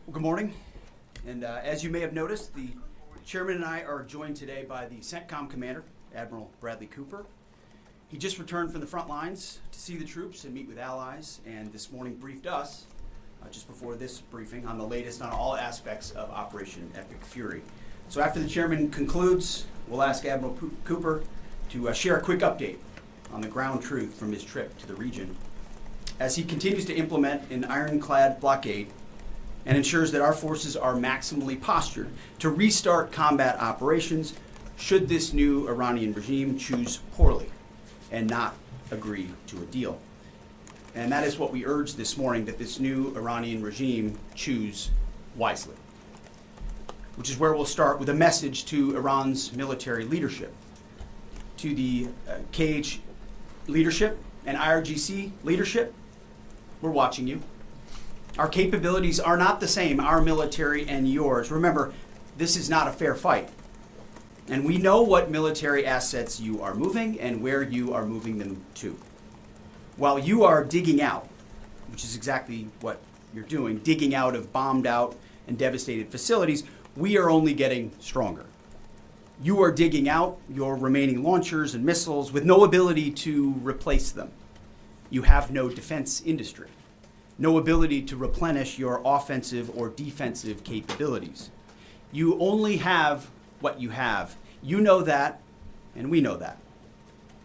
Well, good morning. And as you may have noticed, the chairman and I are joined today by the CENTCOM commander, Admiral Bradley Cooper. He just returned from the front lines to see the troops and meet with allies, and this morning briefed us, just before this briefing, on the latest on all aspects of Operation Epic Fury. So after the chairman concludes, we'll ask Admiral Cooper to share a quick update on the ground truth from his trip to the region as he continues to implement an ironclad blockade and ensures that our forces are maximally postured to restart combat operations should this new Iranian regime choose poorly and not agree to a deal. And that is what we urge this morning, that this new Iranian regime choose wisely, which is where we'll start with a message to Iran's military leadership, to the KH leadership and IRGC leadership. We're watching you. Our capabilities are not the same, our military and yours. Remember, this is not a fair fight. And we know what military assets you are moving and where you are moving them to. While you are digging out, which is exactly what you're doing, digging out of bombed out and devastated facilities, we are only getting stronger. You are digging out your remaining launchers and missiles with no ability to replace them. You have no defense industry, no ability to replenish your offensive or defensive capabilities. You only have what you have. You know that, and we know that.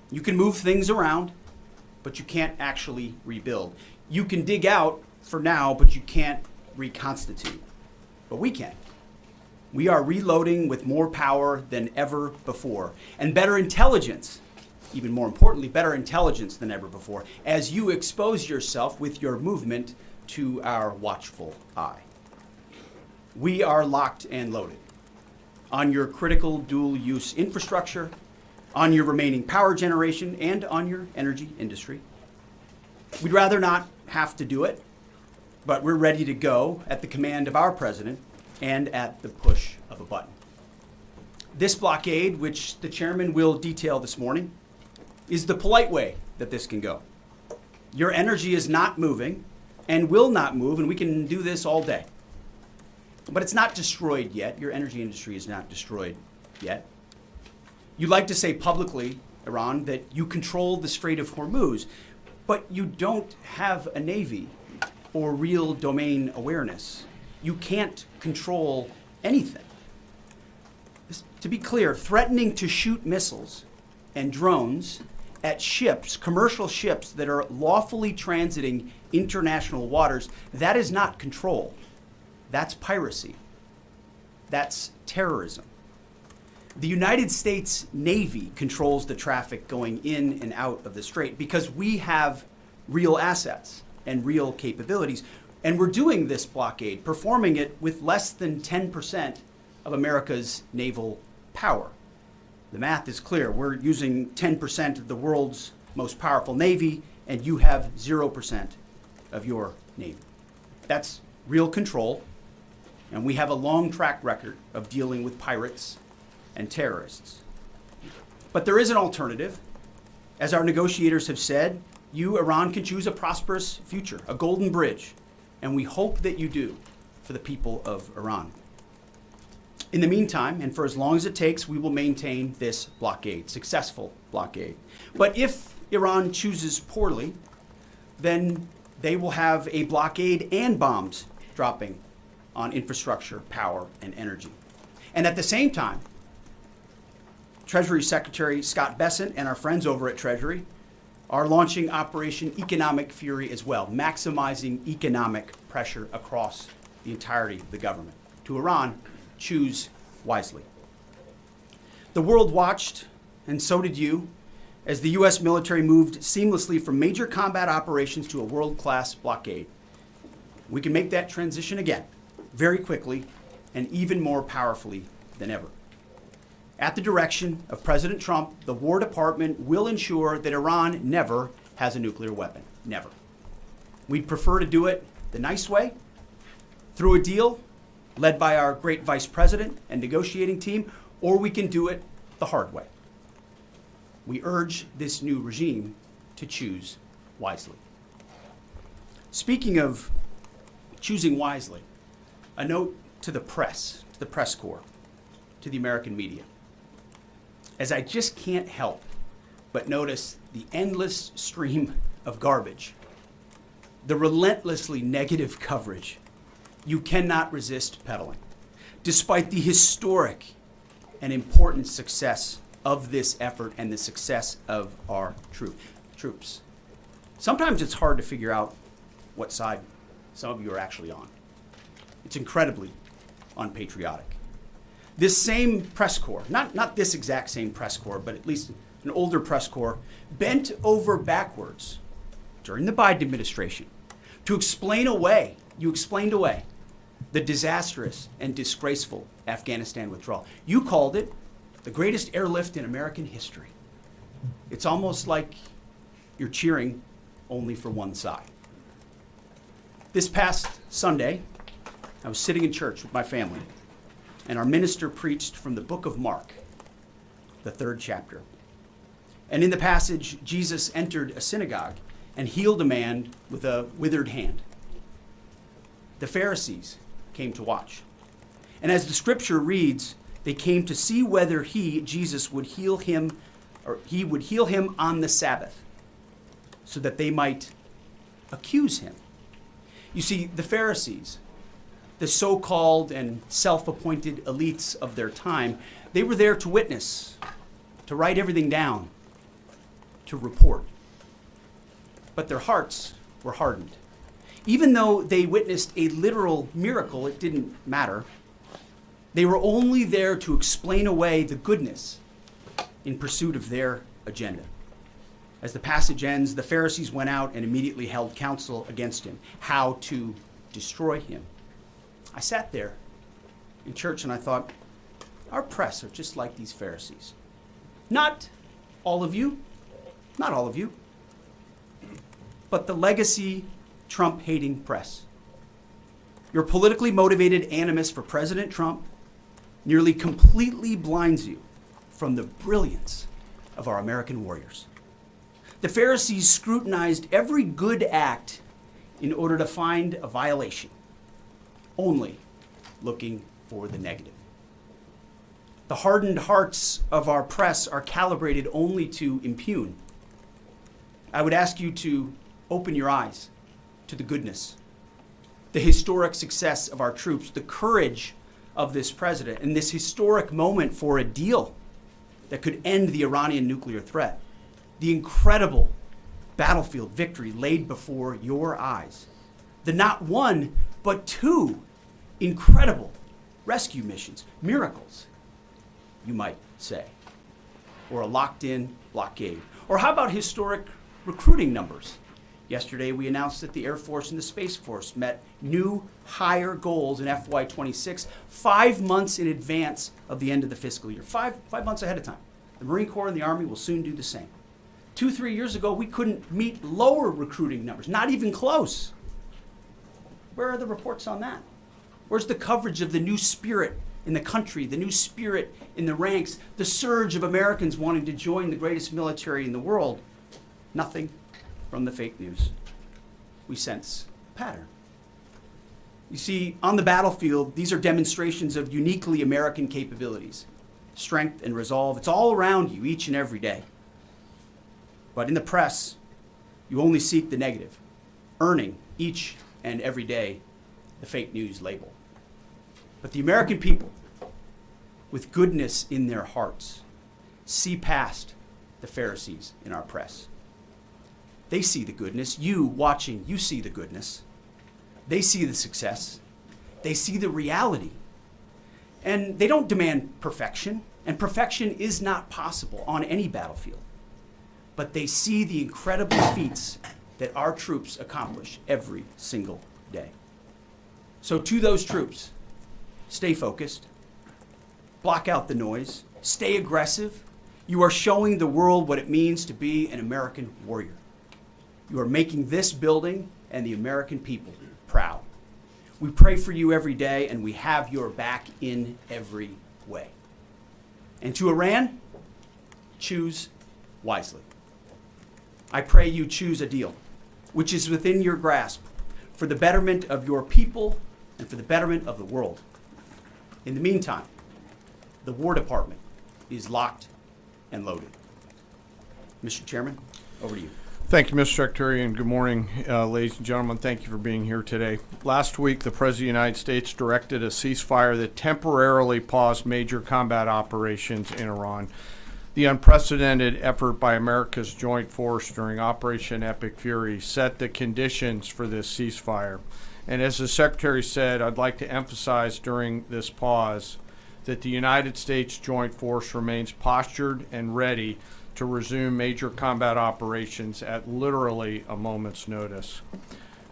You can move things around, but you can't actually rebuild. You can dig out for now, but you can't reconstitute. But we can. We are reloading with more power than ever before, and better intelligence. Even more importantly, better intelligence than ever before, as you expose yourself with your movement to our watchful eye. We are locked and loaded on your critical dual-use infrastructure, on your remaining power generation, and on your energy industry. We'd rather not have to do it, but we're ready to go at the command of our president and at the push of a button. This blockade, which the chairman will detail this morning, is the polite way that this can go. Your energy is not moving and will not move, and we can do this all day. But it's not destroyed yet. Your energy industry is not destroyed yet. You like to say publicly, Iran, that you control the Strait of Hormuz, but you don't have a navy or real domain awareness. You can't control anything. To be clear, threatening to shoot missiles and drones at ships, commercial ships that are lawfully transiting international waters, that is not control. That's piracy. That's terrorism. The United States Navy controls the traffic going in and out of the strait because we have real assets and real capabilities. And we're doing this blockade, performing it with less than 10% of America's naval power. The math is clear. We're using 10% of the world's most powerful navy, and you have 0% of your navy. That's real control, and we have a long track record of dealing with pirates and terrorists. But there is an alternative. As our negotiators have said, you, Iran, can choose a prosperous future, a golden bridge, and we hope that you do for the people of Iran. In the meantime, and for as long as it takes, we will maintain this blockade, successful blockade. But if Iran chooses poorly, then they will have a blockade and bombs dropping on infrastructure, power, and energy. And at the same time, Treasury Secretary Scott Bessent and our friends over at Treasury are launching Operation Economic Fury as well, maximizing economic pressure across the entirety of the government. To Iran, choose wisely. The world watched, and so did you, as the U.S. military moved seamlessly from major combat operations to a world-class blockade. We can make that transition again, very quickly, and even more powerfully than ever. At the direction of President Trump, the War Department will ensure that Iran never has a nuclear weapon. Never. We'd prefer to do it the nice way, through a deal led by our great vice president and negotiating team, or we can do it the hard way. We urge this new regime to choose wisely. Speaking of choosing wisely, a note to the press corps, to the American media, as I just can't help but notice the endless stream of garbage, the relentlessly negative coverage you cannot resist peddling, despite the historic and important success of this effort and the success of our troops. Sometimes it's hard to figure out what side some of you are actually on. It's incredibly unpatriotic. This same press corps, not this exact same press corps, but at least an older press corps, bent over backwards during the Biden administration to explain away the disastrous and disgraceful Afghanistan withdrawal. You called it the greatest airlift in American history. It's almost like you're cheering only for one side. This past Sunday, I was sitting in church with my family, and our minister preached from the book of Mark, the 3rd chapter. And in the passage, Jesus entered a synagogue and healed a man with a withered hand. The Pharisees came to watch. And as the scripture reads, they came to see whether Jesus, would heal him, or he would heal him on the Sabbath, so that they might accuse him. You see, the Pharisees, the so-called and self-appointed elites of their time, they were there to witness, to write everything down, to report. But their hearts were hardened. Even though they witnessed a literal miracle, it didn't matter. They were only there to explain away the goodness in pursuit of their agenda. As the passage ends, the Pharisees went out and immediately held counsel against him, how to destroy him. I sat there in church and I thought, our press are just like these Pharisees. Not all of you, but the legacy Trump-hating press. Your politically motivated animus for President Trump nearly completely blinds you from the brilliance of our American warriors. The Pharisees scrutinized every good act in order to find a violation, only looking for the negative. The hardened hearts of our press are calibrated only to impugn. I would ask you to open your eyes to the goodness, the historic success of our troops, the courage of this president, and this historic moment for a deal that could end the Iranian nuclear threat, the incredible battlefield victory laid before your eyes, the not one, but 2 incredible rescue missions, miracles, you might say, or a locked-in blockade. Or how about historic recruiting numbers? Yesterday, we announced that the Air Force and the Space Force met new higher goals in FY26, 5 months in advance of the end of the fiscal year, five months ahead of time. The Marine Corps and the Army will soon do the same. 2-3 years ago, we couldn't meet lower recruiting numbers, not even close. Where are the reports on that? Where's the coverage of the new spirit in the country, the new spirit in the ranks, the surge of Americans wanting to join the greatest military in the world? Nothing from the fake news. We sense a pattern. You see, on the battlefield, these are demonstrations of uniquely American capabilities, strength and resolve. It's all around you each and every day. But in the press, you only seek the negative, earning each and every day the fake news label. But the American people, with goodness in their hearts, see past the Pharisees in our press. They see the goodness. You watching, you see the goodness. They see the success. They see the reality. And they don't demand perfection, and perfection is not possible on any battlefield. But they see the incredible feats that our troops accomplish every single day. So to those troops, stay focused, block out the noise, stay aggressive. You are showing the world what it means to be an American warrior. You are making this building and the American people proud. We pray for you every day, and we have your back in every way. And to Iran, choose wisely. I pray you choose a deal which is within your grasp for the betterment of your people, and for the betterment of the world. In the meantime, the War Department is locked and loaded. Mr. Chairman, over to you. Thank you, Mr. Secretary, and good morning, ladies and gentlemen. Thank you for being here today. Last week, the President of the United States directed a ceasefire that temporarily paused major combat operations in Iran. The unprecedented effort by America's joint force during Operation Epic Fury set the conditions for this ceasefire. And as the Secretary said, I'd like to emphasize during this pause that the United States joint force remains postured and ready to resume major combat operations at literally a moment's notice.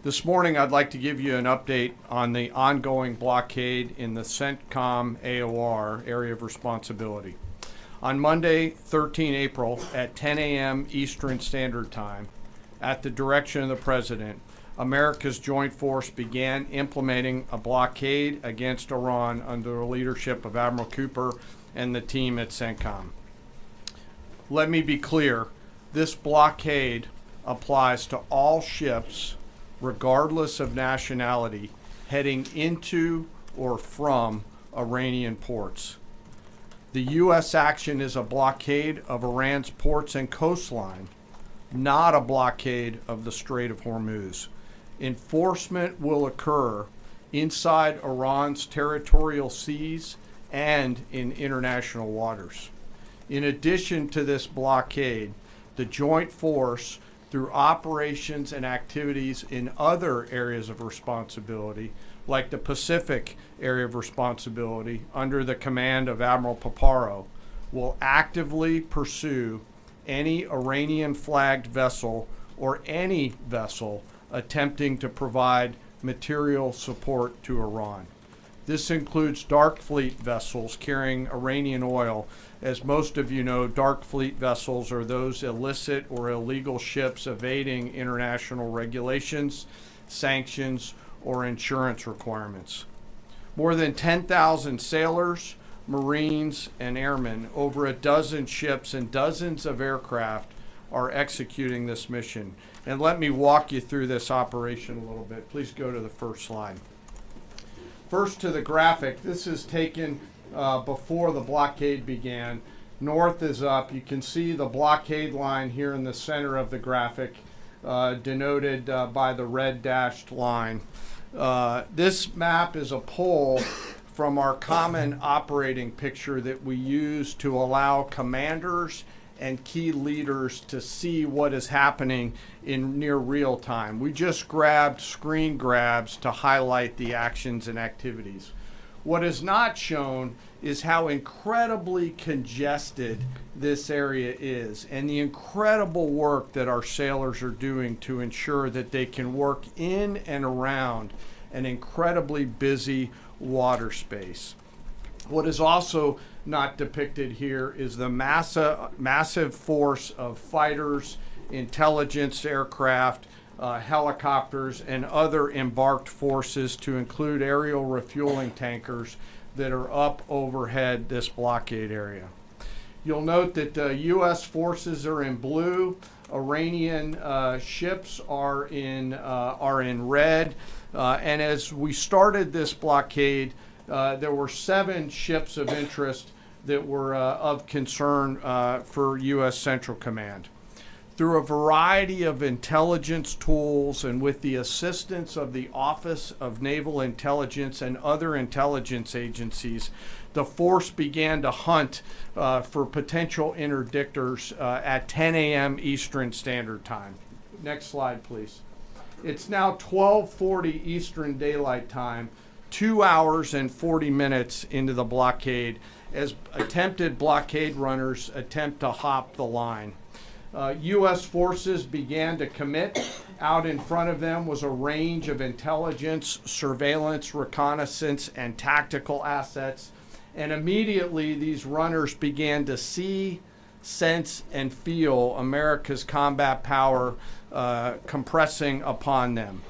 This morning, I'd like to give you an update on the ongoing blockade in the CENTCOM AOR area of responsibility. On Monday, 13 April at 10 a.m. Eastern Standard Time, at the direction of the President, America's joint force began implementing a blockade against Iran under the leadership of Admiral Cooper and the team at CENTCOM. Let me be clear, this blockade applies to all ships, regardless of nationality, heading into or from Iranian ports. The U.S. action is a blockade of Iran's ports and coastline, not a blockade of the Strait of Hormuz. Enforcement will occur inside Iran's territorial seas and in international waters. In addition to this blockade, the joint force, through operations and activities in other areas of responsibility, like the Pacific area of responsibility under the command of Admiral Paparo, will actively pursue any Iranian-flagged vessel or any vessel attempting to provide material support to Iran. This includes dark fleet vessels carrying Iranian oil. As most of you know, dark fleet vessels are those illicit or illegal ships evading international regulations, sanctions, or insurance requirements. More than 10,000 sailors, Marines, and airmen, over a dozen ships and dozens of aircraft are executing this mission. And let me walk you through this operation a little bit. Please go to the first slide. First to the graphic. This is taken before the blockade began. North is up. You can see the blockade line here in the center of the graphic, denoted by the red dashed line. This map is a pull from our common operating picture that we use to allow commanders and key leaders to see what is happening in near real time. We just grabbed screen grabs to highlight the actions and activities. What is not shown is how incredibly congested this area is and the incredible work that our sailors are doing to ensure that they can work in and around an incredibly busy water space. What is also not depicted here is the massive force of fighters, intelligence aircraft, helicopters, and other embarked forces, to include aerial refueling tankers that are up overhead this blockade area. You'll note that U.S. forces are in blue, Iranian ships are in red, and as we started this blockade, there were 7 ships of interest that were of concern for U.S. Central Command. Through a variety of intelligence tools and with the assistance of the Office of Naval Intelligence and other intelligence agencies, the force began to hunt for potential interdictors at 10 a.m. Eastern Standard Time. Next slide, please. It's now 12:40 Eastern Daylight Time, 2 hours and 40 minutes into the blockade, as attempted blockade runners attempt to hop the line. U.S. forces began to commit. Out in front of them was a range of intelligence, surveillance, reconnaissance, and tactical assets. And immediately these runners began to see, sense, and feel America's combat power compressing upon them.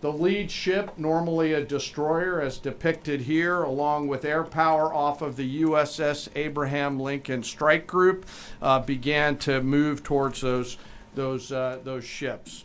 The lead ship, normally a destroyer as depicted here, along with air power off of the USS Abraham Lincoln Strike Group, began to move towards those ships.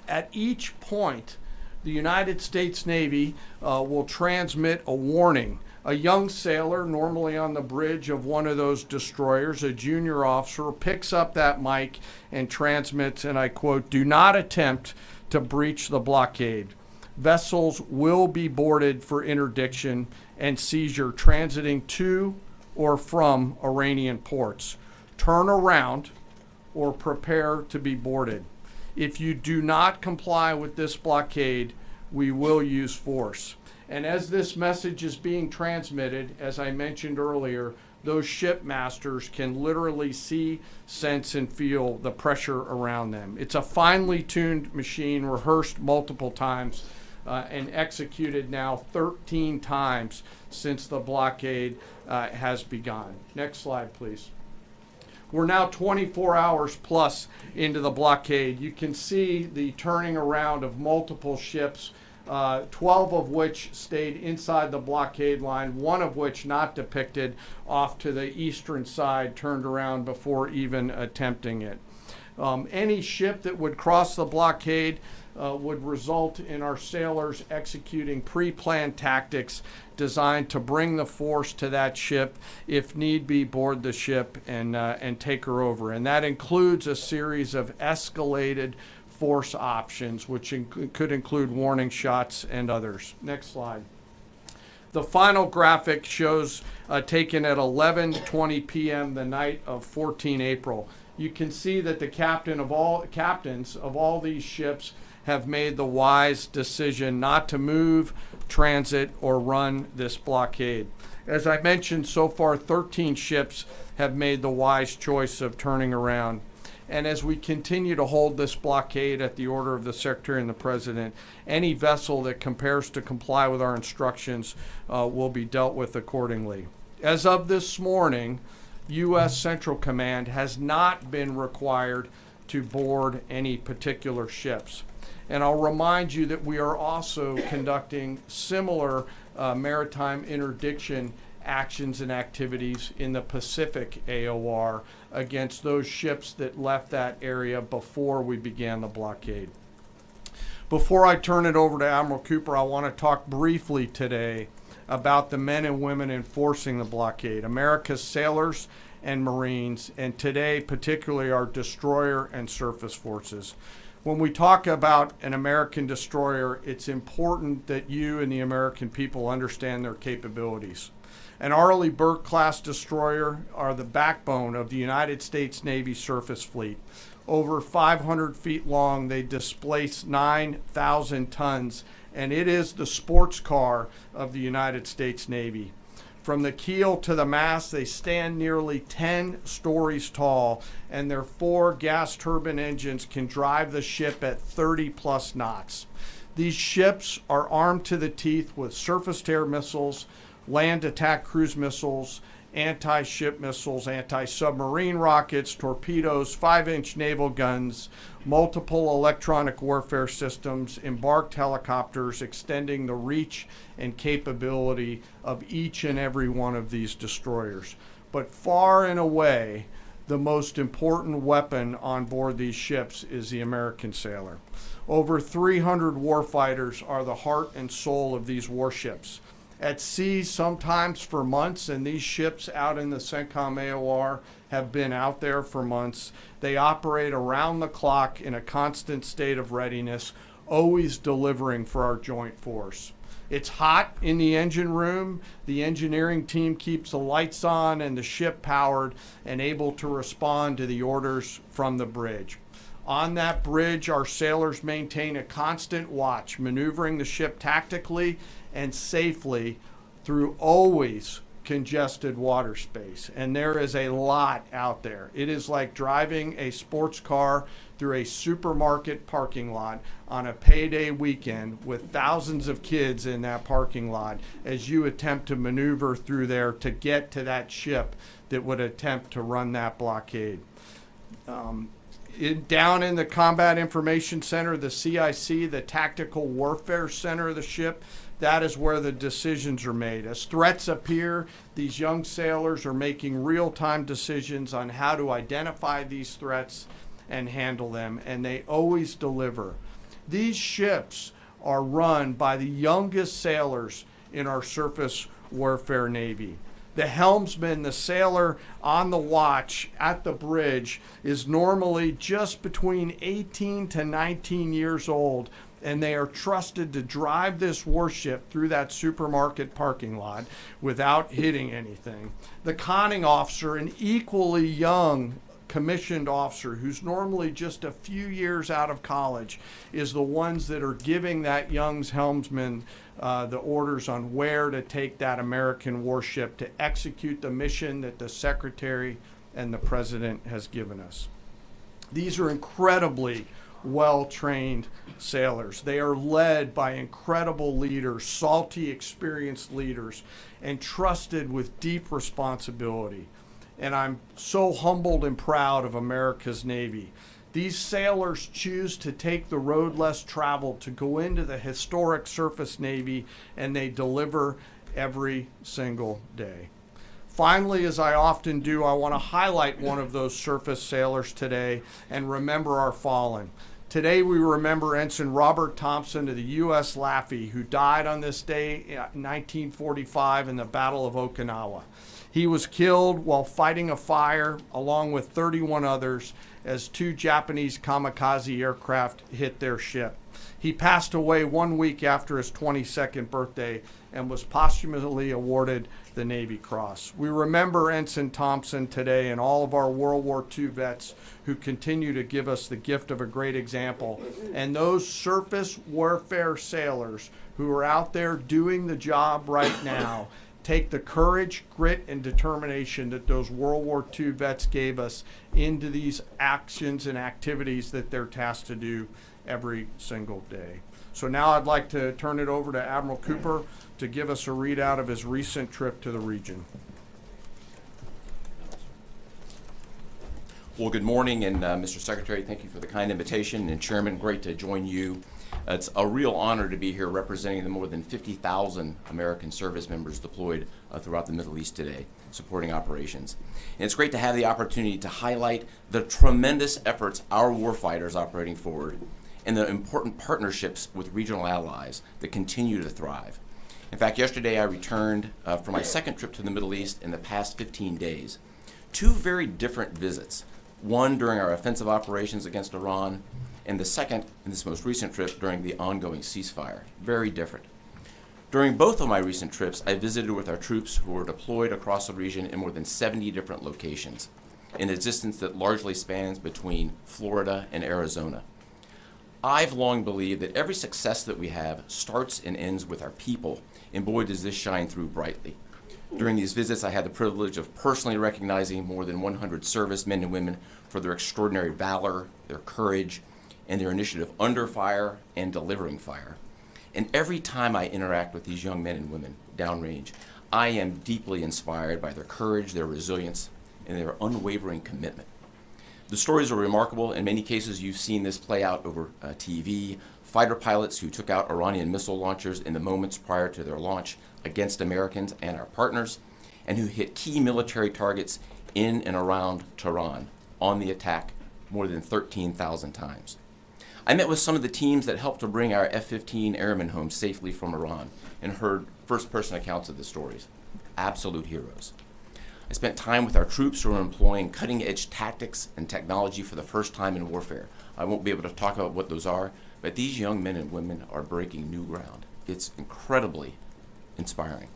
At each point the United States Navy will transmit a warning. A young sailor, normally on the bridge of one of those destroyers, a junior officer, picks up that mic and transmits, and I quote, "Do not attempt to breach the blockade. Vessels will be boarded for interdiction and seizure transiting to or from Iranian ports. Turn around or prepare to be boarded. If you do not comply with this blockade, we will use force." And as this message is being transmitted, as I mentioned earlier, those ship masters can literally see, sense, and feel the pressure around them. It's a finely tuned machine, rehearsed multiple times, and executed now 13 times since the blockade has begun. Next slide, please. We're now 24 hours plus into the blockade. You can see the turning around of multiple ships, 12 of which stayed inside the blockade line, one of which not depicted off to the eastern side, turned around before even attempting it. Any ship that would cross the blockade would result in our sailors executing pre-planned tactics designed to bring the force to that ship, if need be, board the ship and take her over. And that includes a series of escalated force options, which could include warning shots and others. Next slide. The final graphic shows taken at 11:20 p.m. the night of 14 April. You can see that the captains of all these ships have made the wise decision not to move, transit, or run this blockade. As I mentioned, so far 13 ships have made the wise choice of turning around. And as we continue to hold this blockade at the order of the Secretary and the President, any vessel that compares to comply with our instructions will be dealt with accordingly. As of this morning, U.S. Central Command has not been required to board any particular ships. And I'll remind you that we are also conducting similar maritime interdiction actions and activities in the Pacific AOR against those ships that left that area before we began the blockade. Before I turn it over to Admiral Cooper, I want to talk briefly today about the men and women enforcing the blockade, America's sailors and Marines, and today particularly our destroyer and surface forces. When we talk about an American destroyer, it's important that you and the American people understand their capabilities. An Arleigh Burke-class destroyer are the backbone of the United States Navy surface fleet. Over 500 feet long, they displace 9,000 tons, and it is the sports car of the United States Navy. From the keel to the mast, they stand nearly 10 stories tall, and their 4 gas turbine engines can drive the ship at 30-plus knots. These ships are armed to the teeth with surface-to-air missiles, land attack cruise missiles, anti-ship missiles, anti-submarine rockets, torpedoes, 5-inch naval guns, multiple electronic warfare systems, embarked helicopters, extending the reach and capability of each and every one of these destroyers. But far and away, the most important weapon on board these ships is the American sailor. Over 300 warfighters are the heart and soul of these warships. At sea, sometimes for months, and these ships out in the CENTCOM AOR have been out there for months. They operate around the clock in a constant state of readiness, always delivering for our joint force. It's hot in the engine room. The engineering team keeps the lights on and the ship powered and able to respond to the orders from the bridge. On that bridge, our sailors maintain a constant watch, maneuvering the ship tactically and safely through always congested water space. And there is a lot out there. It is like driving a sports car through a supermarket parking lot on a payday weekend with thousands of kids in that parking lot as you attempt to maneuver through there to get to that ship that would attempt to run that blockade. Down in the Combat Information Center, the CIC, the Tactical Warfare Center of the ship, that is where the decisions are made. As threats appear, these young sailors are making real-time decisions on how to identify these threats and handle them, and they always deliver. These ships are run by the youngest sailors in our surface warfare Navy. The helmsman, the sailor on the watch at the bridge, is normally just between 18 to 19 years old, and they are trusted to drive this warship through that supermarket parking lot without hitting anything. The conning officer, an equally young commissioned officer who's normally just a few years out of college, is the ones that are giving that young helmsman the orders on where to take that American warship to execute the mission that the Secretary and the President has given us. These are incredibly well-trained sailors. They are led by incredible leaders, salty, experienced leaders, and trusted with deep responsibility. And I'm so humbled and proud of America's Navy. These sailors choose to take the road less traveled to go into the historic surface Navy, and they deliver every single day. Finally, as I often do, I want to highlight one of those surface sailors today and remember our fallen. Today we remember Ensign Robert Thompson of the U.S. Laffey, who died on this day in 1945 in the Battle of Okinawa. He was killed while fighting a fire along with 31 others as 2 Japanese kamikaze aircraft hit their ship. He passed away 1 week after his 22nd birthday and was posthumously awarded the Navy Cross. We remember Ensign Thompson today and all of our World War II vets who continue to give us the gift of a great example. And those surface warfare sailors who are out there doing the job right now take the courage, grit, and determination that those World War II vets gave us into these actions and activities that they're tasked to do every single day. So now I'd like to turn it over to Admiral Cooper to give us a readout of his recent trip to the region. Well, good morning, and Mr. Secretary, thank you for the kind invitation, and Chairman, great to join you. It's a real honor to be here representing the more than 50,000 American service members deployed throughout the Middle East today, supporting operations. And it's great to have the opportunity to highlight the tremendous efforts our warfighters operating forward and the important partnerships with regional allies that continue to thrive. In fact, yesterday I returned from my second trip to the Middle East in the past 15 days. 2 very different visits, one during our offensive operations against Iran, and the second in this most recent trip during the ongoing ceasefire. Very different. During both of my recent trips, I visited with our troops who were deployed across the region in more than 70 different locations, in a distance that largely spans between Florida and Arizona. I've long believed that every success that we have starts and ends with our people, and boy does this shine through brightly. During these visits, I had the privilege of personally recognizing more than 100 servicemen and women for their extraordinary valor, their courage, and their initiative under fire and delivering fire. And every time I interact with these young men and women downrange, I am deeply inspired by their courage, their resilience, and their unwavering commitment. The stories are remarkable. In many cases, you've seen this play out over TV. Fighter pilots who took out Iranian missile launchers in the moments prior to their launch against Americans and our partners, and who hit key military targets in and around Tehran on the attack more than 13,000 times. I met with some of the teams that helped to bring our F-15 airmen home safely from Iran and heard first-person accounts of the stories. Absolute heroes. I spent time with our troops who are employing cutting-edge tactics and technology for the first time in warfare. I won't be able to talk about what those are, but these young men and women are breaking new ground. It's incredibly inspiring.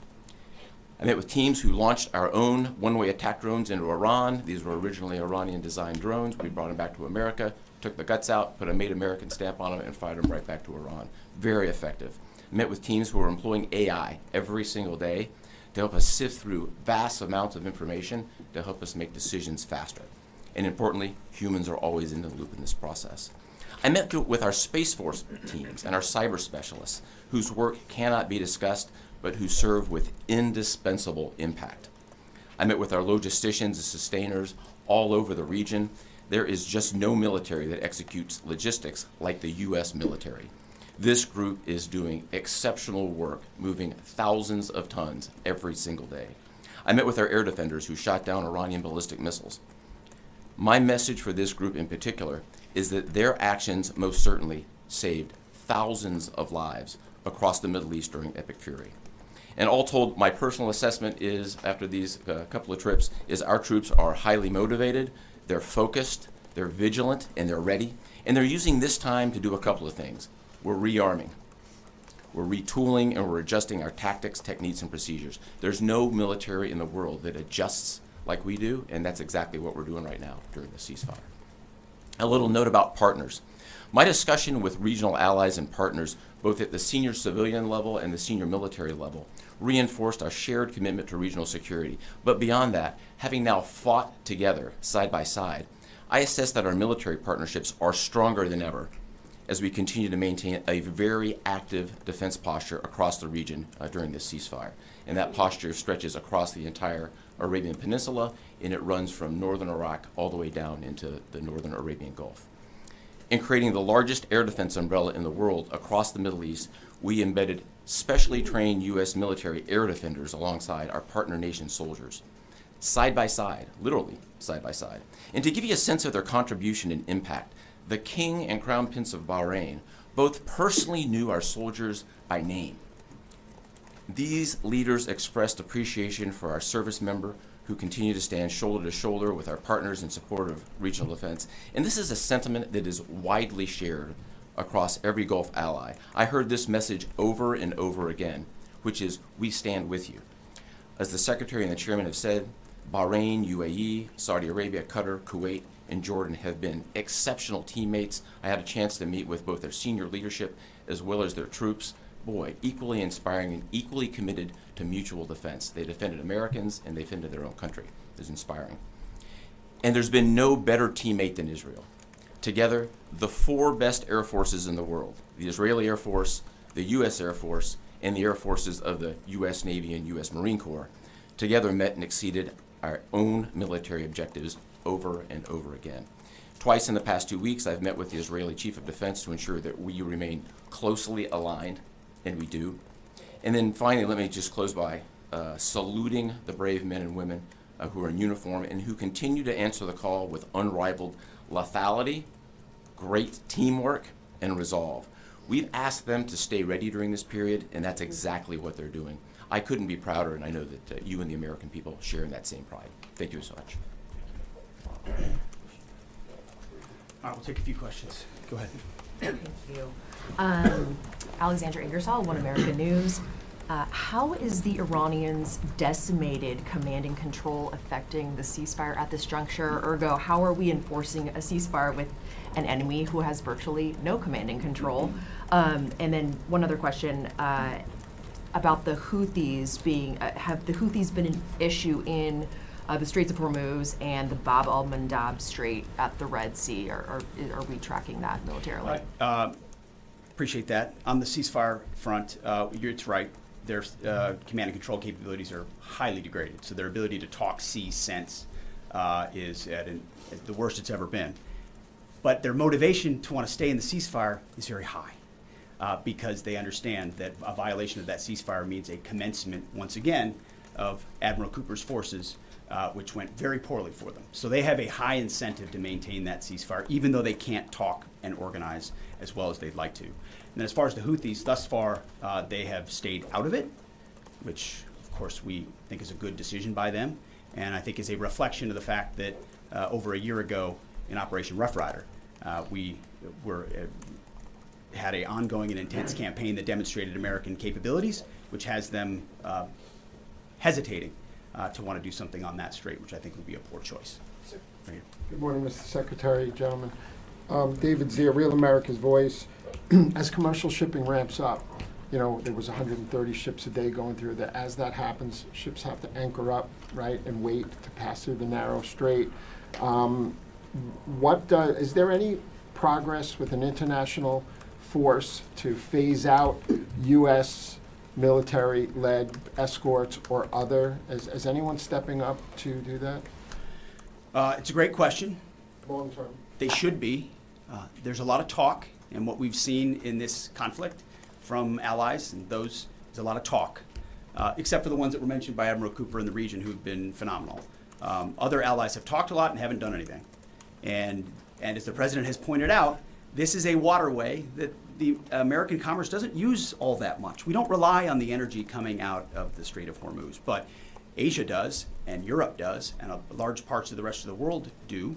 I met with teams who launched our own one-way attack drones into Iran. These were originally Iranian-designed drones. We brought them back to America, took the guts out, put a Made American stamp on them, and fired them right back to Iran. Very effective. I met with teams who are employing AI every single day to help us sift through vast amounts of information to help us make decisions faster. And importantly, humans are always in the loop in this process. I met with our Space Force teams and our cyber specialists, whose work cannot be discussed, but who serve with indispensable impact. I met with our logisticians and sustainers all over the region. There is just no military that executes logistics like the U.S. military. This group is doing exceptional work, moving thousands of tons every single day. I met with our air defenders who shot down Iranian ballistic missiles. My message for this group in particular is that their actions most certainly saved thousands of lives across the Middle East during Epic Fury. And all told, my personal assessment is, after these couple of trips, is our troops are highly motivated, they're focused, they're vigilant, and they're ready. And they're using this time to do a couple of things. We're rearming, we're retooling, and we're adjusting our tactics, techniques, and procedures. There's no military in the world that adjusts like we do, and that's exactly what we're doing right now during the ceasefire. A little note about partners. My discussion with regional allies and partners, both at the senior civilian level and the senior military level, reinforced our shared commitment to regional security. But beyond that, having now fought together, side by side, I assess that our military partnerships are stronger than ever as we continue to maintain a very active defense posture across the region during this ceasefire. And that posture stretches across the entire Arabian Peninsula, and it runs from northern Iraq all the way down into the northern Arabian Gulf. In creating the largest air defense umbrella in the world across the Middle East, we embedded specially trained U.S. military air defenders alongside our partner nation soldiers, side by side, literally side by side. And to give you a sense of their contribution and impact, the King and Crown Prince of Bahrain both personally knew our soldiers by name. These leaders expressed appreciation for our service member who continue to stand shoulder to shoulder with our partners in support of regional defense. And this is a sentiment that is widely shared across every Gulf ally. I heard this message over and over again, which is, we stand with you. As the Secretary and the Chairman have said, Bahrain, UAE, Saudi Arabia, Qatar, Kuwait, and Jordan have been exceptional teammates. I had a chance to meet with both their senior leadership as well as their troops. Boy, equally inspiring and equally committed to mutual defense. They defended Americans and they defended their own country. It was inspiring. And there's been no better teammate than Israel. Together, the four best air forces in the world, the Israeli Air Force, the U.S. Air Force, and the air forces of the U.S. Navy and U.S. Marine Corps, together met and exceeded our own military objectives over and over again. Twice in the past 2 weeks, I've met with the Israeli Chief of Defense to ensure that we remain closely aligned, and we do. And then finally, let me just close by saluting the brave men and women who are in uniform and who continue to answer the call with unrivaled lethality, great teamwork, and resolve. We've asked them to stay ready during this period, and that's exactly what they're doing. I couldn't be prouder, and I know that you and the American people share in that same pride. Thank you so much. All right, we'll take a few questions. Go ahead. Thank you. Alexandra Ingersoll, One American News. How is the Iranians' decimated command and control affecting the ceasefire at this juncture? Ergo, how are we enforcing a ceasefire with an enemy who has virtually no command and control? And then one other question about the Houthis being, have the Houthis been an issue in the Straits of Hormuz and the Bab al-Mandab Strait at the Red Sea, or are we tracking that militarily? Appreciate that. On the ceasefire front, it's right. Their command and control capabilities are highly degraded. So their ability to talk, see, sense is at the worst it's ever been. But their motivation to want to stay in the ceasefire is very high because they understand that a violation of that ceasefire means a commencement, once again, of Admiral Cooper's forces, which went very poorly for them. So they have a high incentive to maintain that ceasefire, even though they can't talk and organize as well as they'd like to. And then as far as the Houthis, thus far, they have stayed out of it, which, of course, we think is a good decision by them, and I think is a reflection of the fact that over a year ago in Operation Rough Rider, we had an ongoing and intense campaign that demonstrated American capabilities, which has them hesitating to want to do something on that strait, which I think would be a poor choice. Right here. Good morning, Mr. Secretary, gentlemen. David Zia, Real America's Voice. As commercial shipping ramps up, there was 130 ships a day going through there. As that happens, ships have to anchor up, right, and wait to pass through the narrow strait. Is there any progress with an international force to phase out U.S. military-led escorts or other? Is anyone stepping up to do that? It's a great question. Long term. They should be. There's a lot of talk, and what we've seen in this conflict from allies, and those is a lot of talk, except for the ones that were mentioned by Admiral Cooper in the region who've been phenomenal. Other allies have talked a lot and haven't done anything. And as the President has pointed out, This is a waterway that the American commerce doesn't use all that much. We don't rely on the energy coming out of the Strait of Hormuz, but Asia does, and Europe does, and large parts of the rest of the world do.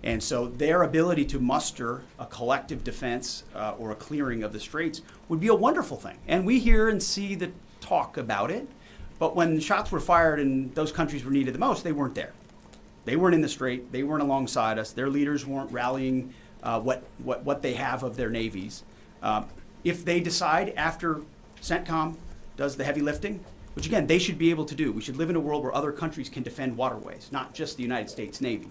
And so their ability to muster a collective defense or a clearing of the straits would be a wonderful thing. And we hear and see the talk about it, but when shots were fired and those countries were needed the most, they weren't there. They weren't in the strait. They weren't alongside us. Their leaders weren't rallying what they have of their navies. If they decide after CENTCOM does the heavy lifting, which again, they should be able to do. We should live in a world where other countries can defend waterways, not just the United States Navy.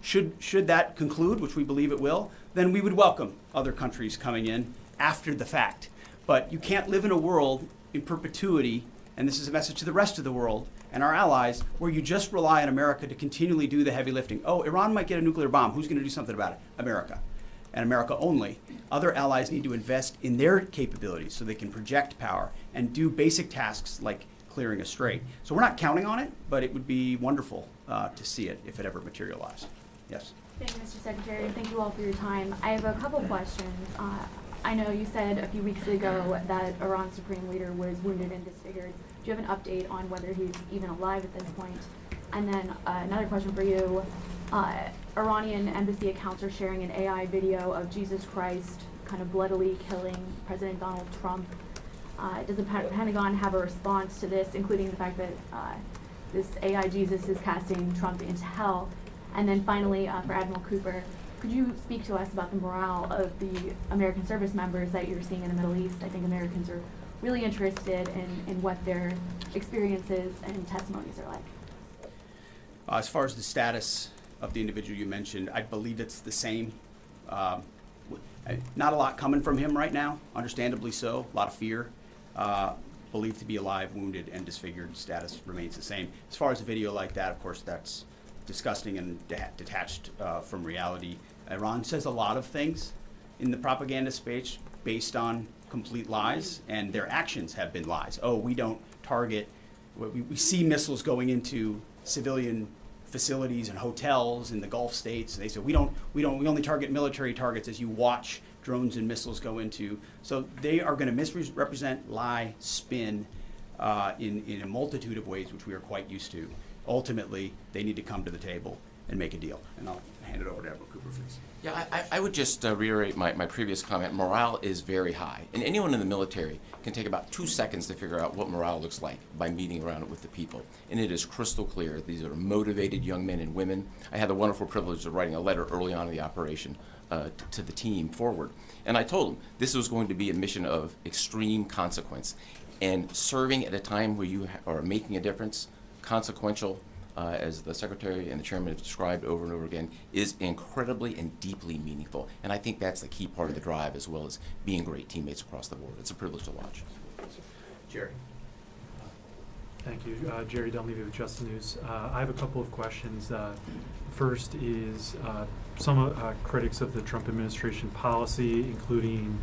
Should that conclude, which we believe it will, then we would welcome other countries coming in after the fact. But you can't live in a world in perpetuity, and this is a message to the rest of the world and our allies, where you just rely on America to continually do the heavy lifting. Oh, Iran might get a nuclear bomb. Who's going to do something about it? America. And America only. Other allies need to invest in their capabilities so they can project power and do basic tasks like clearing a strait. So we're not counting on it, but it would be wonderful to see it if it ever materialized. Yes. Thank you, Mr. Secretary. Thank you all for your time. I have a couple questions. I know you said a few weeks ago that Iran's supreme leader was wounded and disfigured. Do you have an update on whether he's even alive at this point? And then another question for you. Iranian embassy accounts are sharing an AI video of Jesus Christ kind of bloodily killing President Donald Trump. Does the Pentagon have a response to this, including the fact that this AI Jesus is casting Trump into hell? And then finally, for Admiral Cooper, could you speak to us about the morale of the American service members that you're seeing in the Middle East? I think Americans are really interested in what their experiences and testimonies are like. As far as the status of the individual you mentioned, I believe it's the same. Not a lot coming from him right now, understandably so, a lot of fear. Believed to be alive, wounded, and disfigured. Status remains the same. As far as a video like that, of course, that's disgusting and detached from reality. Iran says a lot of things in the propaganda space based on complete lies, and their actions have been lies. Oh, we don't target, we see missiles going into civilian facilities and hotels in the Gulf states. They say we only target military targets as you watch drones and missiles go into. So they are going to misrepresent, lie, spin in a multitude of ways, which we are quite used to. Ultimately, they need to come to the table and make a deal. And I'll hand it over to Admiral Cooper, please. Yeah, I would just reiterate my previous comment. Morale is very high. And anyone in the military can take about 2 seconds to figure out what morale looks like by meeting around it with the people. And it is crystal clear. These are motivated young men and women. I had the wonderful privilege of writing a letter early on in the operation to the team forward. And I told them this was going to be a mission of extreme consequence. And serving at a time where you are making a difference, consequential, as the Secretary and the Chairman have described over and over again, is incredibly and deeply meaningful. And I think that's the key part of the drive, as well as being great teammates across the board. It's a privilege to watch. Jerry. Thank you. Jerry Dunleavy with Just the News. I have a couple of questions. First is some critics of the Trump administration policy, including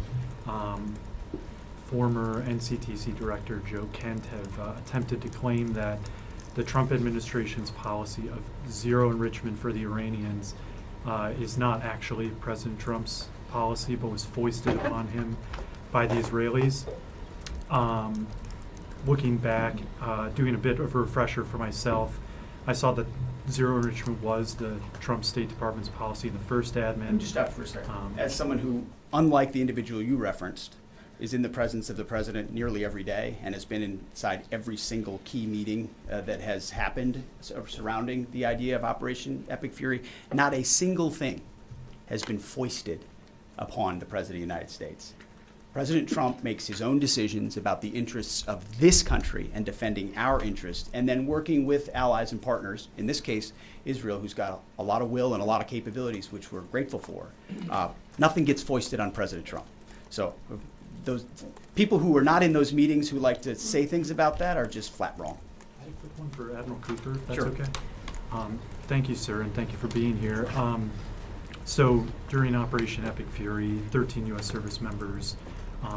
former NCTC Director Joe Kent, have attempted to claim that the Trump administration's policy of zero enrichment for the Iranians is not actually President Trump's policy, but was foisted upon him by the Israelis. Looking back, doing a bit of a refresher for myself, I saw that zero enrichment was the Trump State Department's policy in the first admin. Let me just stop for a second. As someone who, unlike the individual you referenced, is in the presence of the president nearly every day and has been inside every single key meeting that has happened surrounding the idea of Operation Epic Fury, not a single thing has been foisted upon the President of the United States. President Trump makes his own decisions about the interests of this country and defending our interests, and then working with allies and partners, in this case, Israel, who's got a lot of will and a lot of capabilities, which we're grateful for. Nothing gets foisted on President Trump. So those people who are not in those meetings who like to say things about that are just flat wrong. I have a quick one for Admiral Cooper, if that's Sure. okay. Thank you, sir, and thank you for being here. So during Operation Epic Fury, 13 U.S. service members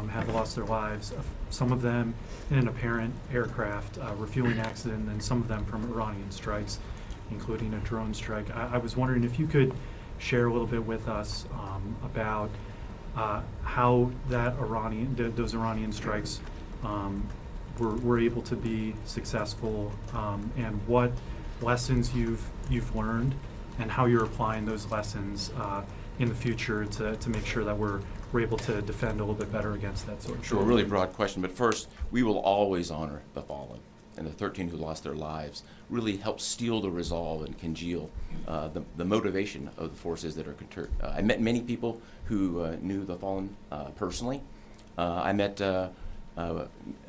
have lost their lives, some of them in an apparent aircraft refueling accident, and some of them from Iranian strikes, including a drone strike. I was wondering if you could share a little bit with us about how that those Iranian strikes were able to be successful, and what lessons you've learned, and how you're applying those lessons in the future to make sure that we're able to defend a little bit better against that sort of Sure, thing. a really broad question, but first, we will always honor the fallen, and the 13 who lost their lives really helped steel the resolve and congeal the motivation of the forces that are concerned. I met many people who knew the fallen personally. I met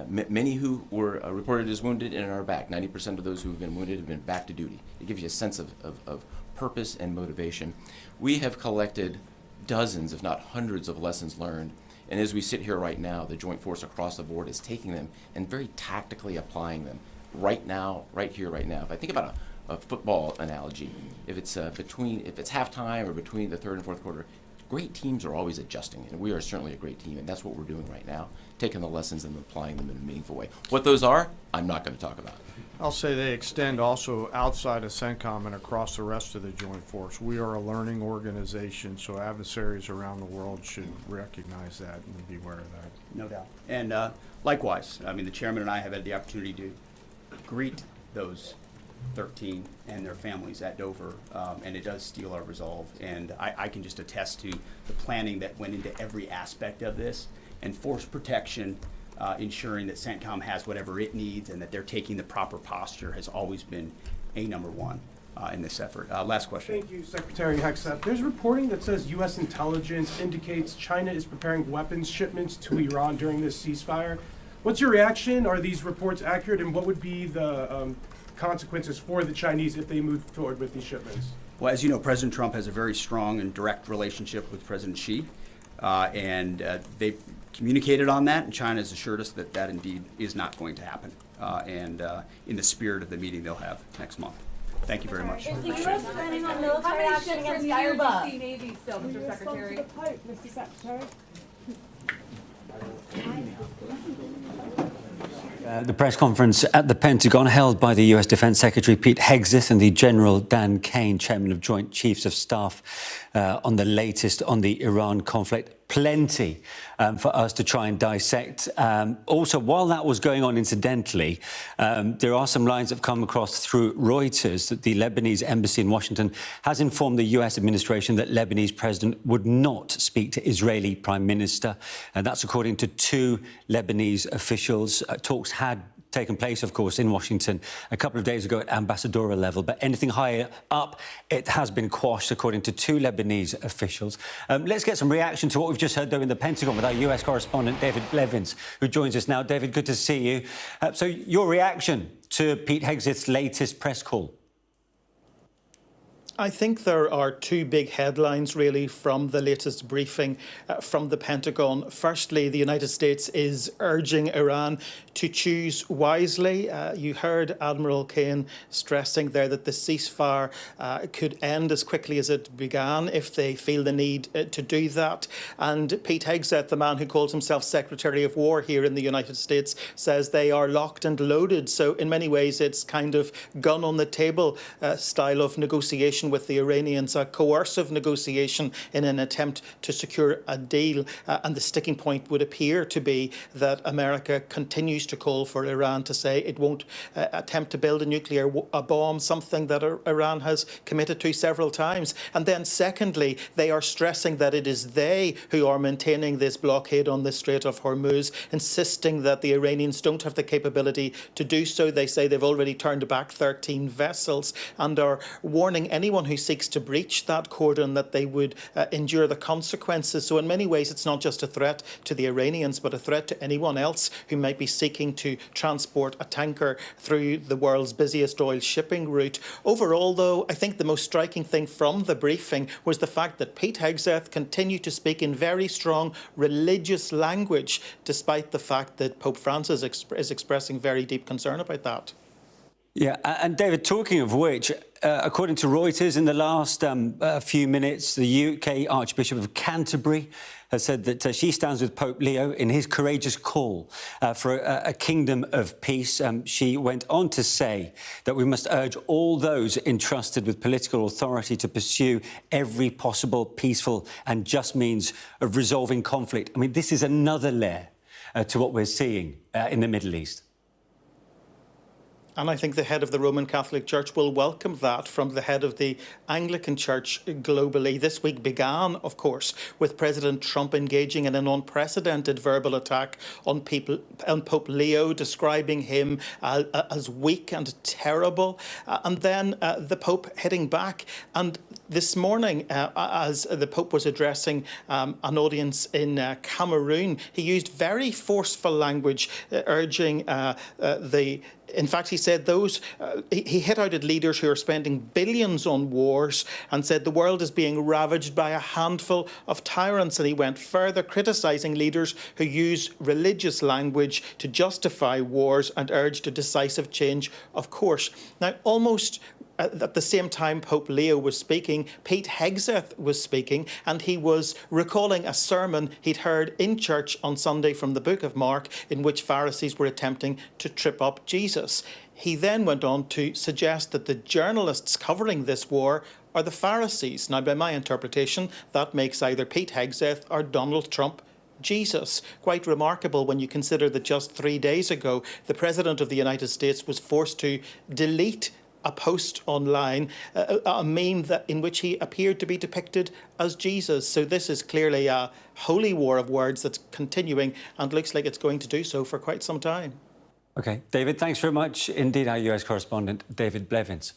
many who were reported as wounded and are back. 90% of those who have been wounded have been back to duty. It gives you a sense of purpose and motivation. We have collected dozens, if not hundreds, of lessons learned. And as we sit here right now, the Joint Force across the board is taking them and very tactically applying them right now, right here, right now. If I think about a football analogy, if it's halftime or between the third and fourth quarter, great teams are always adjusting, and we are certainly a great team, and that's what we're doing right now, taking the lessons and applying them in a meaningful way. What those are, I'm not going to talk about. I'll say they extend also outside of CENTCOM and across the rest of the Joint Force. We are a learning organization, so adversaries around the world should recognize that and be aware of that. No doubt. And likewise, I mean, the chairman and I have had the opportunity to greet those 13 and their families at Dover, and it does steel our resolve. And I can just attest to the planning that went into every aspect of this, and force protection, ensuring that CENTCOM has whatever it needs and that they're taking the proper posture has always been number one in this effort. Last question. Thank you, Secretary Hegseth. There's reporting that says U.S. intelligence indicates China is preparing weapons shipments to Iran during this ceasefire. What's your reaction? Are these reports accurate, and what would be the consequences for the Chinese if they move forward with these shipments? Well, as you know, President Trump has a very strong and direct relationship with President Xi, and they communicated on that, and China has assured us that that indeed is not going to happen, and in the spirit of the meeting they'll have next month. Thank you very much. Is the U.S. planning on military action against Cuba? Navy still, Mr. Secretary. To the Pope, Mr. Secretary. The press conference at the Pentagon held by the US Defense Secretary Pete Hegseth and the General Dan Caine, Chairman of Joint Chiefs of Staff, on the latest on the Iran conflict. Plenty for us to try and dissect. Also, while that was going on, incidentally, there are some lines that have come across through Reuters that the Lebanese embassy in Washington has informed the US administration that Lebanese president would not speak to Israeli prime minister. And that's according to two Lebanese officials. Talks had taken place, of course, in Washington a couple of days ago at ambassadorial level, but anything higher up, it has been quashed, according to two Lebanese officials. Let's get some reaction to what we've just heard, though, in the Pentagon with our US correspondent, David Blevins, who joins us now. David, good to see you. So your reaction to Pete Hegseth's latest press call? I think there are two big headlines, really, from the latest briefing from the Pentagon. Firstly, the United States is urging Iran to choose wisely. You heard Admiral Caine stressing there that the ceasefire could end as quickly as it began if they feel the need to do that. And Pete Hegseth, the man who calls himself Secretary of War here in the United States, says they are locked and loaded. So in many ways, it's kind of gun on the table style of negotiation with the Iranians, a coercive negotiation in an attempt to secure a deal. And the sticking point would appear to be that America continues to call for Iran to say it won't attempt to build a nuclear bomb, something that Iran has committed to several times. And then secondly, they are stressing that it is they who are maintaining this blockade on the Strait of Hormuz, insisting that the Iranians don't have the capability to do so. They say they've already turned back 13 vessels and are warning anyone who seeks to breach that cordon that they would endure the consequences. So in many ways, it's not just a threat to the Iranians, but a threat to anyone else who might be seeking to transport a tanker through the world's busiest oil shipping route. Overall, though, I think the most striking thing from the briefing was the fact that Pete Hegseth continued to speak in very strong religious language, despite the fact that Pope Francis is expressing very deep concern about that. Yeah, and David, talking of which, according to Reuters, in the last few minutes, the UK Archbishop of Canterbury has said that she stands with Pope Leo in his courageous call for a kingdom of peace. She went on to say that we must urge all those entrusted with political authority to pursue every possible peaceful and just means of resolving conflict. I mean, this is another layer to what we're seeing in the Middle East. And I think the head of the Roman Catholic Church will welcome that from the head of the Anglican Church globally. This week began, of course, with President Trump engaging in an unprecedented verbal attack on Pope Leo, describing him as weak and terrible. And then the Pope hitting back. And this morning, as the Pope was addressing an audience in Cameroon, he used very forceful language, urging in fact, he said he hit out at leaders who are spending billions on wars and said the world is being ravaged by a handful of tyrants. And he went further, criticising leaders who use religious language to justify wars and urged a decisive change of course. Now, almost at the same time Pope Leo was speaking, Pete Hegseth was speaking, and he was recalling a sermon he'd heard in church on Sunday from the book of Mark, in which Pharisees were attempting to trip up Jesus. He then went on to suggest that the journalists covering this war are the Pharisees. Now, by my interpretation, that makes either Pete Hegseth or Donald Trump Jesus. Quite remarkable when you consider that just 3 days ago, the President of the United States was forced to delete a post online, a meme in which he appeared to be depicted as Jesus. So this is clearly a holy war of words that's continuing and looks like it's going to do so for quite some time. OK, David, thanks very much indeed, our US correspondent, David Blevins.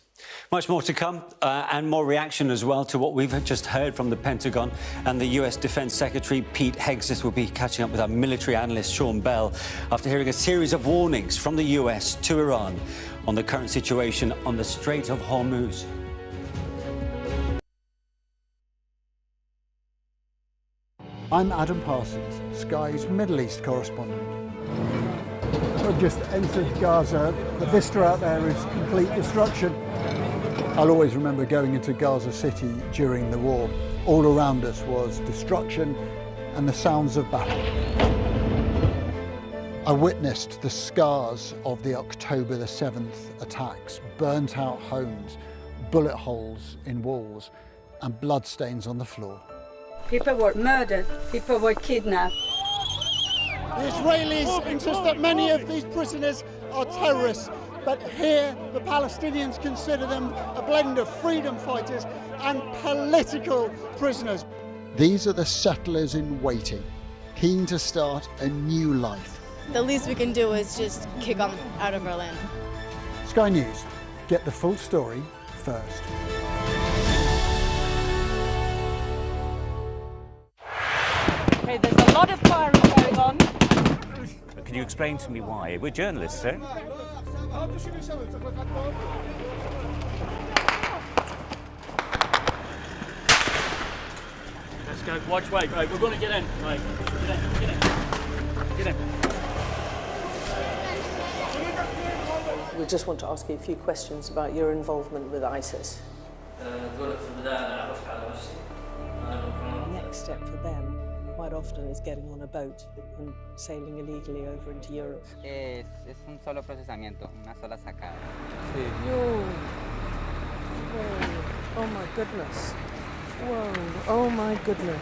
Much more to come and more reaction as well to what we've just heard from the Pentagon, and the US Defence Secretary Pete Hegseth will be catching up with our military analyst Sean Bell after hearing a series of warnings from the US to Iran on the current situation on the Strait of Hormuz. I'm Adam Parsons, Sky's Middle East correspondent. We've just entered Gaza. The vista out there is complete destruction. I'll always remember going into Gaza City during the war. All around us was destruction and the sounds of battle. I witnessed the scars of the October the 7th attacks, burnt out homes, bullet holes in walls, and bloodstains on the floor. People were murdered, people were kidnapped. The Israelis insist that many of these prisoners are terrorists, but here the Palestinians consider them a blend of freedom fighters and political prisoners. These are the settlers in waiting, keen to start a new life. The least we can do is just kick them out of our land. Sky News, get the full story first. Okay, there's a lot of firing going on. Can you explain to me why? We're journalists, sir. Let's go. Watch way. Right, we're going to get in. Right, get in. Get in. We just want to ask you a few questions about your involvement with ISIS. Next step for them quite often is getting on a boat and sailing illegally over into Europe. Es un solo procesamiento, una sola sacada. Whoa. Oh my goodness. Whoa. Oh my goodness.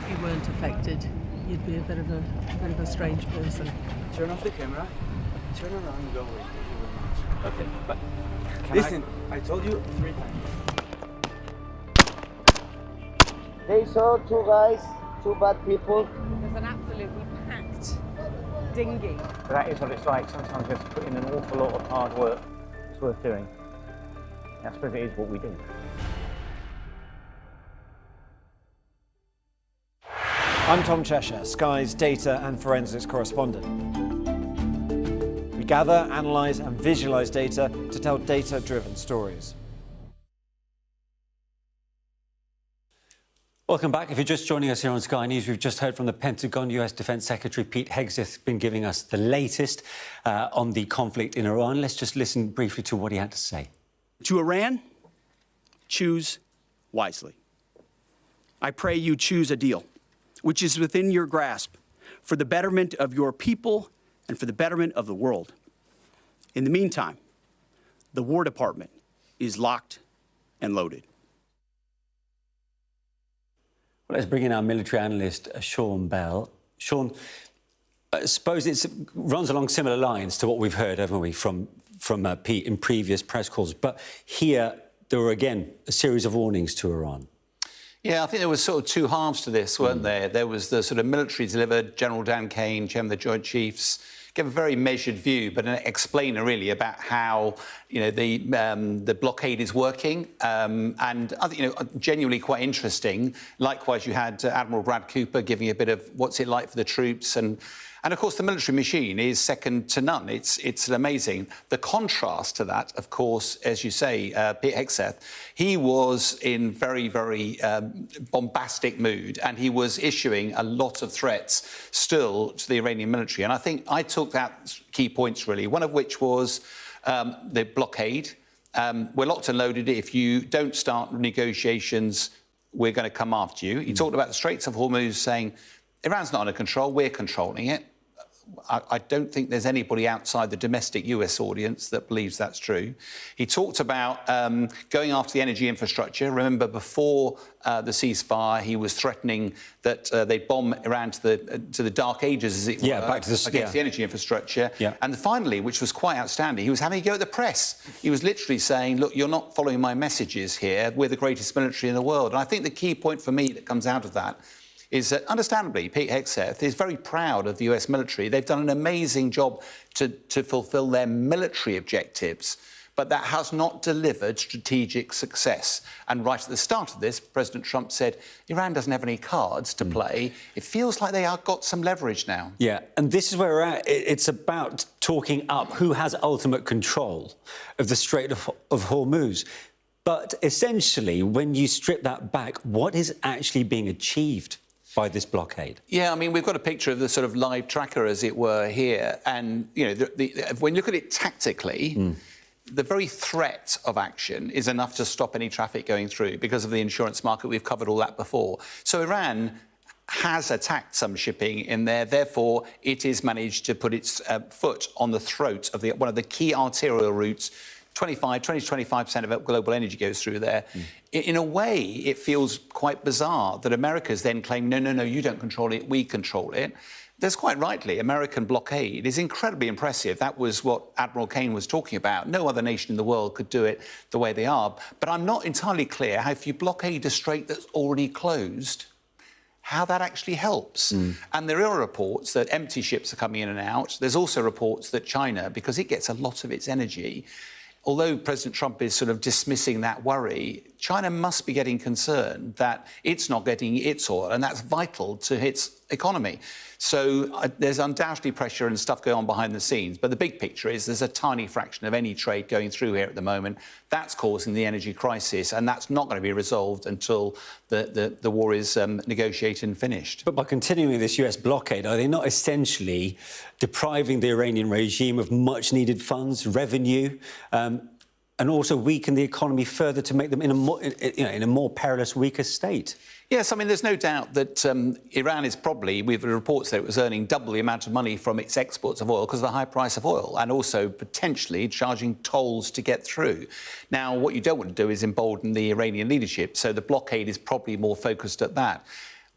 If you weren't affected, you'd be a bit of a strange person. Turn off the camera. Turn around and go away. Okay, but listen, I told you 3 times. They saw 2 guys, 2 bad people. There's an absolutely packed dinghy. that is what it's like. Sometimes you have to put in an awful lot of hard work. It's worth doing. I suppose it is what we do. I'm Tom Cheshire, Sky's data and forensics correspondent. We gather, analyse and visualise data to tell data-driven stories. Welcome back. If you're just joining us here on Sky News, we've just heard from the Pentagon. US Defence Secretary Pete Hegseth has been giving us the latest on the conflict in Iran. Let's just listen briefly to what he had to say. To Iran, choose wisely. I pray you choose a deal which is within your grasp for the betterment of your people and for the betterment of the world. In the meantime, the War Department is locked and loaded. Well, let's bring in our military analyst, Sean Bell. Sean, I suppose it runs along similar lines to what we've heard, haven't we, from Pete in previous press calls. But here, there were, again, a series of warnings to Iran. Yeah, I think there was sort of two halves to this, weren't there? There was the sort of military delivered, General Dan Caine, Chairman of the Joint Chiefs, gave a very measured view, but an explainer really about how the blockade is working, and I think genuinely quite interesting. Likewise, you had Admiral Brad Cooper giving a bit of what's it like for the troops, and of course the military machine is second to none. It's amazing. The contrast to that, of course, as you say, Pete Hegseth, he was in very, very bombastic mood, and he was issuing a lot of threats still to the Iranian military. And I think I took that key points, really, one of which was the blockade. We're locked and loaded. If you don't start negotiations, we're going to come after you. He talked about the Straits of Hormuz, saying Iran's not under control, we're controlling it. I don't think there's anybody outside the domestic US audience that believes that's true. He talked about going after the energy infrastructure. Remember, before the ceasefire, he was threatening that they'd bomb Iran to the dark ages, as it were, against the energy infrastructure. Yeah. And finally, which was quite outstanding, he was having a go at the press. He was literally saying, look, you're not following my messages here. We're the greatest military in the world. And I think the key point for me that comes out of that is that, understandably, Pete Hegseth is very proud of the US military. They've done an amazing job to fulfil their military objectives, but that has not delivered strategic success. And right at the start of this, President Trump said, Iran doesn't have any cards to play. It feels like they have got some leverage now. Yeah, and this is where we're at. It's about talking up who has ultimate control of the Strait of Hormuz. But essentially, when you strip that back, what is actually being achieved by this blockade? Yeah, I mean, we've got a picture of the sort of live tracker, as it were, here. And, when you look at it tactically, the very threat of action is enough to stop any traffic going through because of the insurance market. We've covered all that before. So Iran has attacked some shipping in there. Therefore, it has managed to put its foot on the throat of one of the key arterial routes. 20 to 25% of global energy goes through there. In a way, it feels quite bizarre that America's then claim, no, you don't control it, we control it. There's quite rightly, American blockade is incredibly impressive. That was what Admiral Caine was talking about. No other nation in the world could do it the way they are. But I'm not entirely clear how if you blockade a strait that's already closed, how that actually helps. And there are reports that empty ships are coming in and out. There's also reports that China, because it gets a lot of its energy, although President Trump is sort of dismissing that worry, China must be getting concerned that it's not getting its oil, and that's vital to its economy. So there's undoubtedly pressure and stuff going on behind the scenes. But the big picture is there's a tiny fraction of any trade going through here at the moment. That's causing the energy crisis, and that's not going to be resolved until the war is negotiated and finished. But by continuing this US blockade, are they not essentially depriving the Iranian regime of much-needed funds, revenue, and also weaken the economy further to make them in a more perilous, weaker state? Yes, I mean, there's no doubt that Iran is probably, we've reports that it was earning double the amount of money from its exports of oil because of the high price of oil, and also potentially charging tolls to get through. Now, what you don't want to do is embolden the Iranian leadership, so the blockade is probably more focused at that.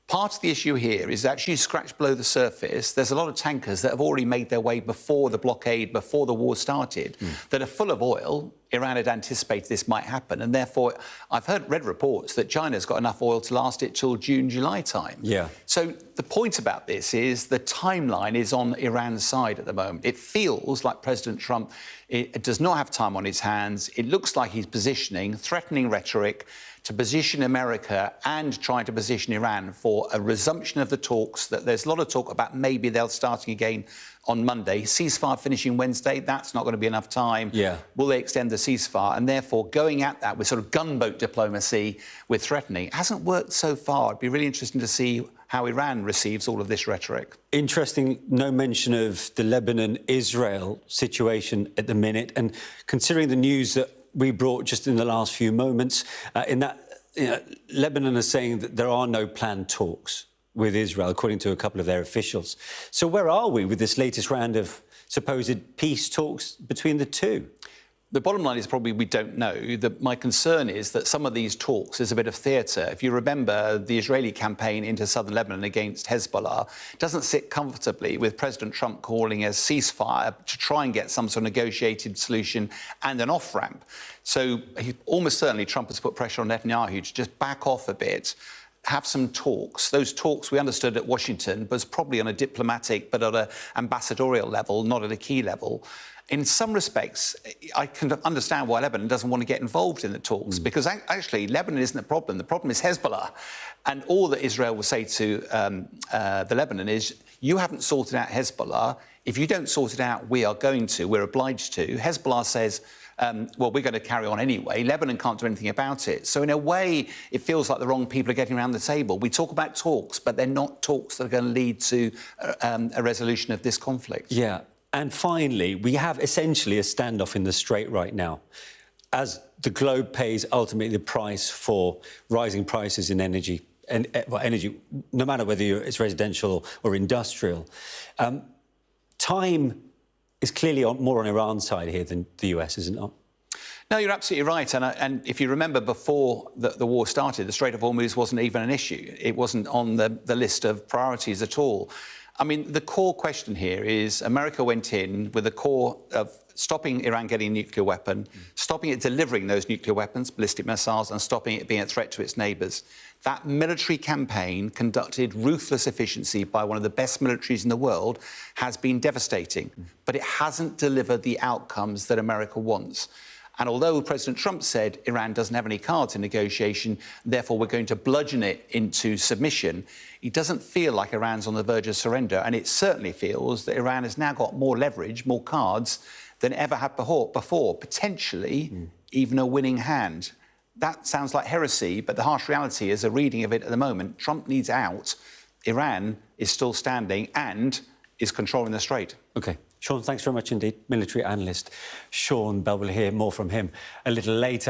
Part of the issue here is actually scratch below the surface. There's a lot of tankers that have already made their way before the blockade, before the war started, that are full of oil. Iran had anticipated this might happen, and therefore I've read reports that China's got enough oil to last it till June, July time. Yeah. So the point about this is the timeline is on Iran's side at the moment. It feels like President Trump it does not have time on his hands. It looks like he's positioning threatening rhetoric to position America and trying to position Iran for a resumption of the talks. That there's a lot of talk about maybe they'll starting again on Monday. Ceasefire finishing Wednesday, that's not going to be enough time. Yeah. Will they extend the ceasefire and therefore going at that with sort of gunboat diplomacy with threatening. It hasn't worked so far. It'd be really interesting to see how Iran receives all of this rhetoric. Interesting, no mention of the Lebanon-Israel situation at the minute. And considering the news that we brought just in the last few moments, Lebanon is saying that there are no planned talks with Israel, according to a couple of their officials. So where are we with this latest round of supposed peace talks between the two? The bottom line is probably we don't know. My concern is that some of these talks is a bit of theatre. If you remember, the Israeli campaign into southern Lebanon against Hezbollah doesn't sit comfortably with President Trump calling a ceasefire to try and get some sort of negotiated solution and an off-ramp. So almost certainly Trump has put pressure on Netanyahu to just back off a bit, have some talks. Those talks we understood at Washington was probably on a diplomatic but at an ambassadorial level, not at a key level. In some respects, I can understand why Lebanon doesn't want to get involved in the talks, because actually Lebanon isn't the problem. The problem is Hezbollah. And all that Israel will say to the Lebanon is, you haven't sorted out Hezbollah. If you don't sort it out, we are going to. We're obliged to. Hezbollah says, well, we're going to carry on anyway. Lebanon can't do anything about it. So in a way, it feels like the wrong people are getting around the table. We talk about talks, but they're not talks that are going to lead to a resolution of this conflict. Yeah. And finally, we have essentially a standoff in the Strait right now, as the globe pays ultimately the price for rising prices in energy, energy, no matter whether it's residential or industrial. Time is clearly more on Iran's side here than the US, isn't it? No, you're absolutely right. And if you remember, before the war started, the Strait of Hormuz wasn't even an issue. It wasn't on the list of priorities at all. I mean, the core question here is America went in with the core of stopping Iran getting a nuclear weapon, stopping it delivering those nuclear weapons, ballistic missiles, and stopping it being a threat to its neighbours. That military campaign, conducted ruthless efficiency by one of the best militaries in the world, has been devastating. But it hasn't delivered the outcomes that America wants. And although President Trump said Iran doesn't have any cards in negotiation, therefore we're going to bludgeon it into submission, it doesn't feel like Iran's on the verge of surrender. And it certainly feels that Iran has now got more leverage, more cards than ever had before, potentially even a winning hand. That sounds like heresy, but the harsh reality is a reading of it at the moment. Trump needs out. Iran is still standing and is controlling the Strait. OK. Sean, thanks very much indeed. Military analyst Sean Bell. We'll hear more from him a little later.